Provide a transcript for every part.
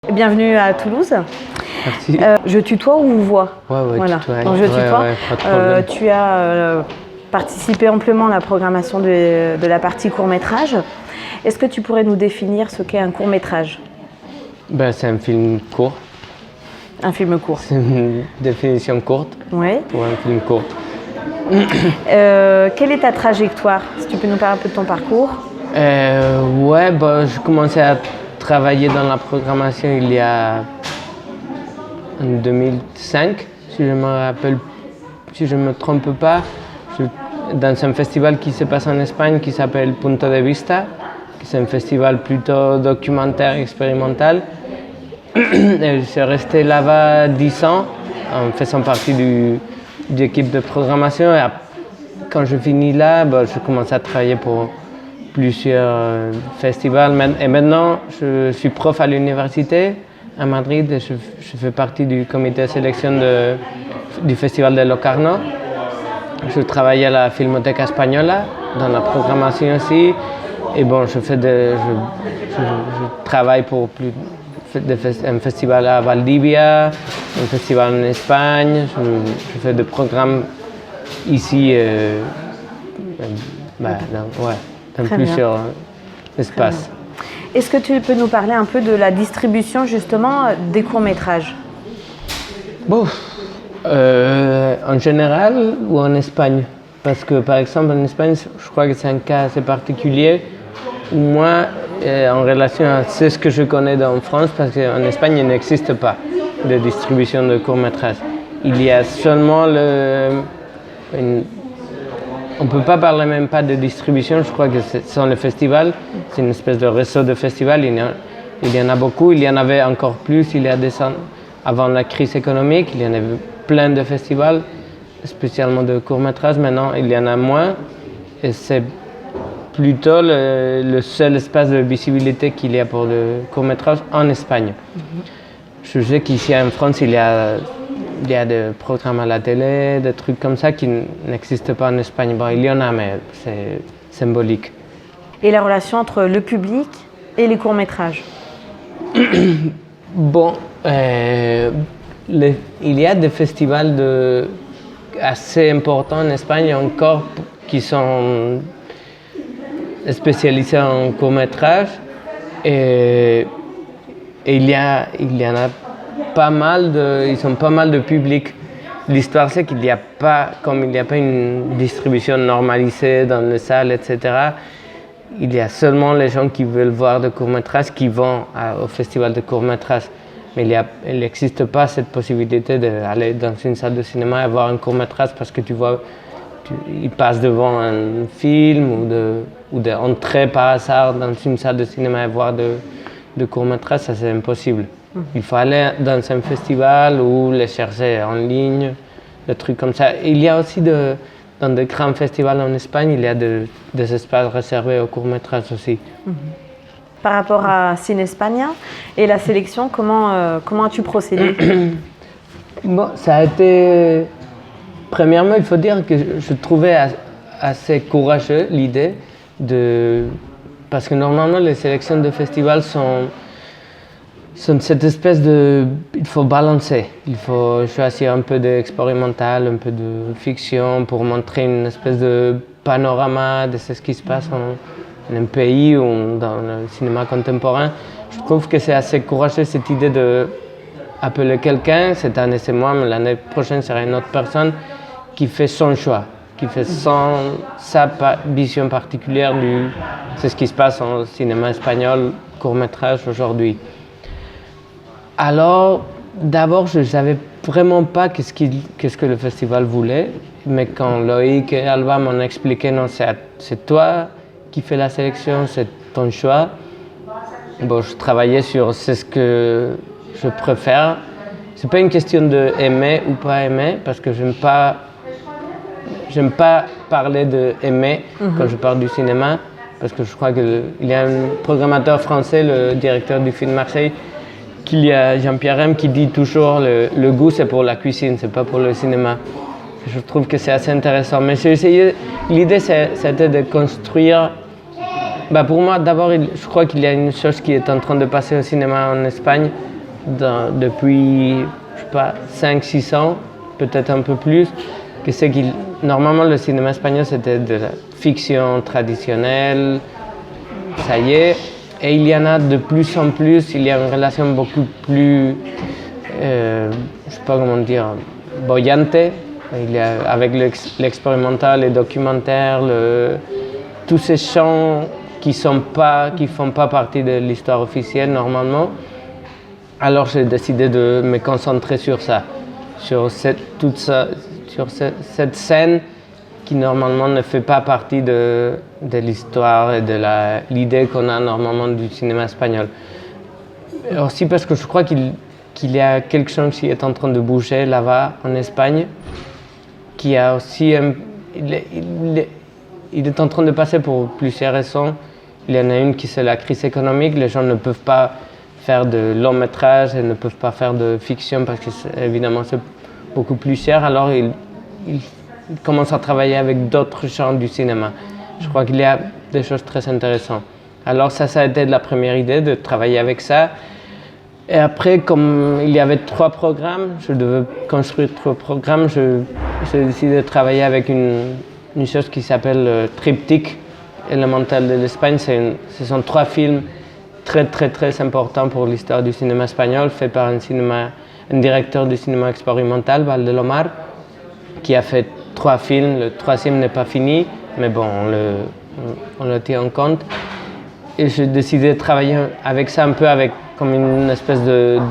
Bienvenue à Toulouse. Merci. Je tutoie ou vous vois? Ouais, voilà. tutoie. Donc je tutoie. Ouais, pas de problème. Tu as participé amplement à la programmation de la partie court-métrage. Est-ce que tu pourrais nous définir ce qu'est un court-métrage? C'est un film court. Un film court. C'est une définition courte Oui. pour un film court. Quelle est ta trajectoire? Si tu peux nous parler un peu de ton parcours. Je commençais à travailler dans la programmation il y a en 2005, si je me trompe pas, dans un festival qui se passe en Espagne qui s'appelle Punto de Vista, qui c'est un festival plutôt documentaire expérimental. Et je suis resté là-bas 10 ans en faisant partie de l'équipe de programmation. Et quand je finis là, je commence à travailler pour plusieurs festivals. Et maintenant, je suis prof à l'université à Madrid et je fais partie du comité de sélection du festival de Locarno. Je travaille à la Filmoteca Española, dans la programmation aussi. Et je travaille pour un festival à Valdivia, un festival en Espagne. Je fais des programmes ici, dans plusieurs espaces. Est-ce que tu peux nous parler un peu de la distribution justement des courts-métrages? En général ou en Espagne? Parce que par exemple en Espagne, je crois que c'est un cas assez particulier. Moi, en relation à ce que je connais en France, parce qu'en Espagne, il n'existe pas de distribution de courts-métrages. Il y a seulement on ne peut pas parler même pas de distribution, je crois que ce sont les festivals. C'est une espèce de réseau de festivals. Il y en a beaucoup, il y en avait encore plus il y a des ans avant la crise économique. Il y en avait plein de festivals, spécialement de courts-métrages. Maintenant, il y en a moins. Et c'est plutôt le seul espace de visibilité qu'il y a pour le court-métrage en Espagne. Je sais qu'ici en France, il y a des programmes à la télé, des trucs comme ça qui n'existent pas en Espagne. Il y en a, mais c'est symbolique. Et la relation entre le public et les courts-métrages? Il y a des festivals assez importants en Espagne encore qui sont spécialisés en court-métrage. Et il y en a pas mal de public. L'histoire, c'est qu'il n'y a pas, comme il n'y a pas une distribution normalisée dans les salles, etc., il y a seulement les gens qui veulent voir des courts-métrages qui vont au festival de courts-métrages. Mais il n'existe pas cette possibilité d'aller dans une salle de cinéma et voir un court-métrage parce que tu vois, il passe devant un film ou d'entrer par hasard dans une salle de cinéma et voir de courts-métrages, ça c'est impossible. Il faut aller dans un festival ou les chercher en ligne, des trucs comme ça. Il y a aussi dans de grands festivals en Espagne, il y a des espaces réservés aux courts-métrages aussi. Par rapport à Cinespaña et la sélection, comment as-tu procédé? Ça a été... Premièrement, il faut dire que je trouvais assez courageux l'idée parce que normalement, les sélections de festivals sont cette espèce de... Il faut balancer, il faut choisir un peu d'expérimental, un peu de fiction pour montrer une espèce de panorama de ce qui se passe en un pays ou dans le cinéma contemporain. Je trouve que c'est assez courageux cette idée d'appeler quelqu'un, cette année c'est moi, mais l'année prochaine sera une autre personne qui fait son choix, qui fait sa vision particulière de ce qui se passe en cinéma espagnol, court-métrage aujourd'hui. Alors, d'abord, je ne savais vraiment pas qu'est-ce que le festival voulait, mais quand Loïc et Alba m'ont expliqué, non, c'est toi qui fais la sélection, c'est ton choix. Je travaillais sur ce que je préfère. Ce n'est pas une question d'aimer ou pas aimer, parce que j'aime pas parler d'aimer quand je parle du cinéma, parce que je crois qu'il y a un programmateur français, le directeur du film Marseille, qu'il y a Jean-Pierre M qui dit toujours le goût c'est pour la cuisine, c'est pas pour le cinéma. Je trouve que c'est assez intéressant. Mais j'ai essayé, l'idée c'était de construire Bah pour moi, d'abord, je crois qu'il y a une chose qui est en train de passer au cinéma en Espagne depuis, je sais pas, 5-6 ans, peut-être un peu plus, que c'est que normalement le cinéma espagnol c'était de la fiction traditionnelle, ça y est, et il y en a de plus en plus, il y a une relation beaucoup plus, je sais pas comment dire, boyante, il y a, avec l'expérimental, les documentaires, tous ces champs qui font pas partie de l'histoire officielle normalement. Alors j'ai décidé de me concentrer sur ça, sur cette scène qui normalement ne fait pas partie de l'histoire et de l'idée qu'on a normalement du cinéma espagnol. Et aussi parce que je crois qu'il y a quelque chose qui est en train de bouger là-bas en Espagne, qui a aussi il est en train de passer pour plusieurs raisons. Il y en a une qui c'est la crise économique, les gens ne peuvent pas faire de long métrage et ne peuvent pas faire de fiction parce que évidemment c'est beaucoup plus cher, alors ils commencent à travailler avec d'autres genres du cinéma. Je crois qu'il y a des choses très intéressantes. Alors ça a été la première idée de travailler avec ça. Et après, comme il y avait 3 programmes, je devais construire 3 programmes, j'ai décidé de travailler avec une chose qui s'appelle Triptyque élémental de l'Espagne. Ce sont 3 films très très très importants pour l'histoire du cinéma espagnol, faits par un directeur du cinéma expérimental, Valdelomar, qui a fait 3 films. Le 3e n'est pas fini, mais bon, on le tient en compte. Et j'ai décidé de travailler avec ça un peu comme une espèce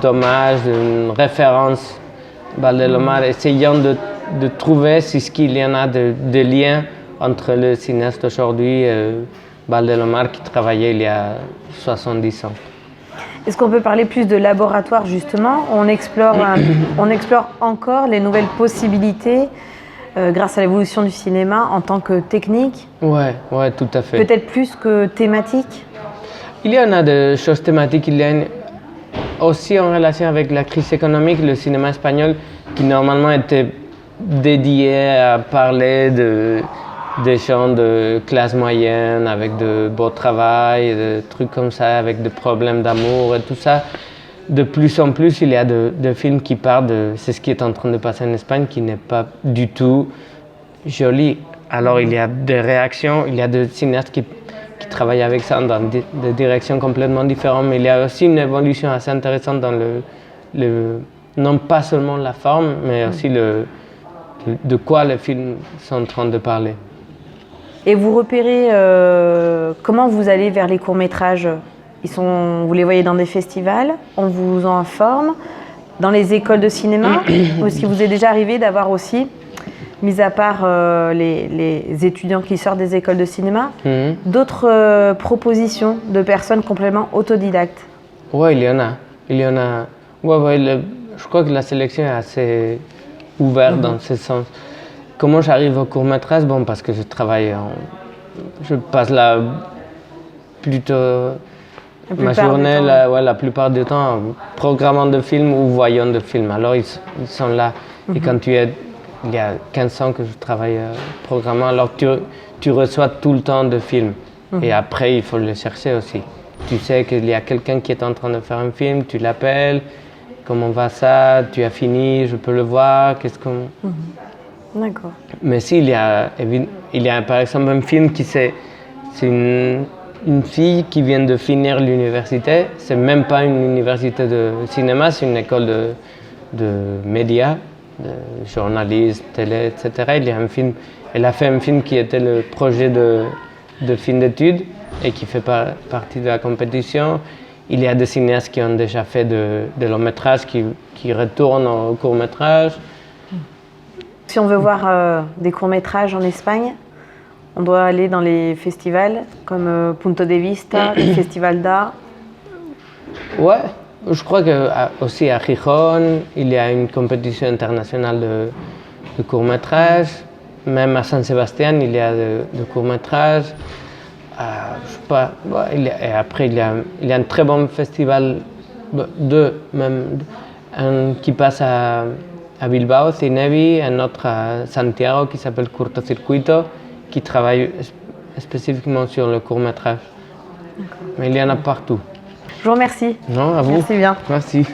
d'hommage, d'une référence Valdelomar, essayant de trouver si ce qu'il y en a de liens entre le cinéaste aujourd'hui et Valdelomar qui travaillait il y a 70 ans. Est-ce qu'on peut parler plus de laboratoire justement? On explore encore les nouvelles possibilités grâce à l'évolution du cinéma en tant que technique? Ouais, tout à fait. Peut-être plus que thématique? Il y en a des choses thématiques, il y a aussi en relation avec la crise économique, le cinéma espagnol qui normalement était dédié à parler des gens de classe moyenne avec de beau travail, des trucs comme ça, avec des problèmes d'amour et tout ça. De plus en plus, il y a des films qui parlent de c'est ce qui est en train de passer en Espagne qui n'est pas du tout joli. Alors il y a des réactions, il y a des cinéastes qui travaillent avec ça dans des directions complètement différentes, mais il y a aussi une évolution assez intéressante dans non pas seulement la forme, mais aussi de quoi les films sont en train de parler. Et vous repérez comment vous allez vers les courts-métrages? Vous les voyez dans des festivals? On vous en informe? Dans les écoles de cinéma? Ou est-ce qu'il vous est déjà arrivé d'avoir aussi, mis à part les étudiants qui sortent des écoles de cinéma, d'autres propositions de personnes complètement autodidactes? Oui, il y en a. Je crois que la sélection est assez ouverte dans ce sens. Comment j'arrive au court-métrage? Bon, parce que je passe plutôt ma journée, la plupart du temps, en programmant de films ou voyant de films. Alors, ils sont là. Et quand il y a 15 ans que je travaille programmant, alors tu reçois tout le temps de films. Et après, il faut les chercher aussi. Tu sais qu'il y a quelqu'un qui est en train de faire un film, tu l'appelles, comment va ça, tu as fini, je peux le voir, qu'est-ce qu'on... D'accord. Mais s'il y a par exemple un film qui c'est une fille qui vient de finir l'université, c'est même pas une université de cinéma, c'est une école de médias, de journalisme, télé, etc. Elle a fait un film qui était le projet de fin d'études et qui fait partie de la compétition. Il y a des cinéastes qui ont déjà fait de long métrage qui retournent au court métrage. Si on veut voir des courts-métrages en Espagne, on doit aller dans les festivals comme Punto de Vista, le Festival d'art. Ouais, je crois qu'aussi à Gijón, il y a une compétition internationale de courts-métrages. Même à San Sebastián, il y a de courts-métrages. Je sais pas, et après, il y a un très bon festival, qui passe à Bilbao, Cinebi, un autre à Santiago qui s'appelle Curtocircuito, qui travaille spécifiquement sur le court-métrage. Mais il y en a partout. Je vous remercie. Non, à vous. Merci bien. Merci.